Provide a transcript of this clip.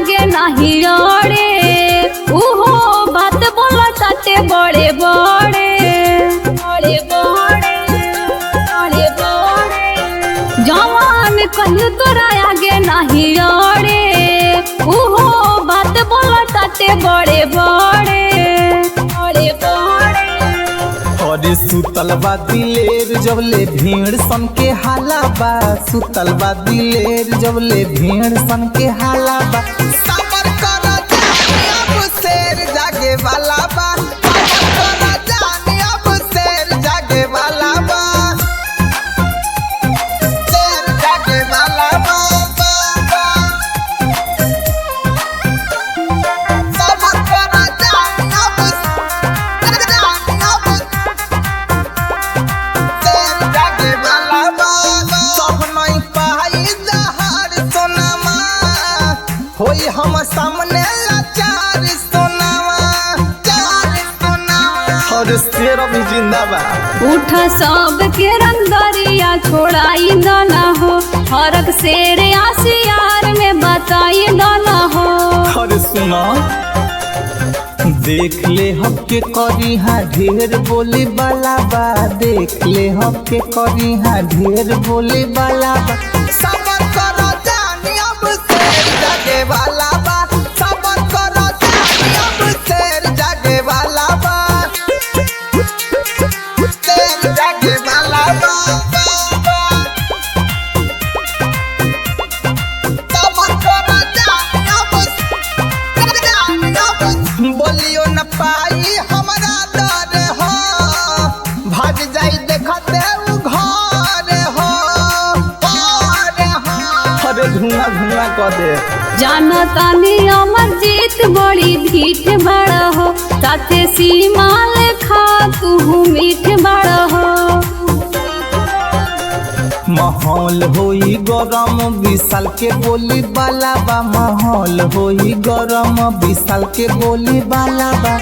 आगे नहीं अड़े, उहो बात बोला ताते बड़े बड़े बड़े बड़े बड़े बड़े। जवान कहियो तोरा आगे नहीं अड़े, उहो बात बोला ताते बड़े बड़े बड़े बड़े। अरे सुतल बा दिलेर जबले भीड़ सन के हाला बा, सुतल बा दिलेर जबले भीड़ सन के हाला बा। सबर कर जानी अब शेर जागे वाला बा, सबर कर जानी अब शेर जागे वाला बा, शेर जागे वाला बा, सबर कर जानी अब होई हम सामने लाचार सोनावा, चार सोनावा। और शेर अभी जिंदाबाद। उठ सब के रंगरिया छोड़ाई दाना हो, हरक शेर आसियार में बताई दाना हो। और सुनो देख ले हम के करी हाँ ढेर बोले वाला बा, देख ले हम के करी हाँ ढेर बोले वाला बा। सबर करो जानी अब शेर जागे वाला बा, सबर करो जानी अब शेर जागे वाला बा, शेर जागे वाला बा। बोलियो न पाई हमारा डर हो, भाग जाई देखते उ घर हो, अरे धुआं धुआं कर दे। जाना तानी अमर जीत बड़ी ढीठ बड़ा हो, साथे सीमा लेखा तू मीठ बड़ा हो। माहौल होई गरम विशाल के बोली बाला बा, माहौल होई गरम विशाल के बोली बाला बा।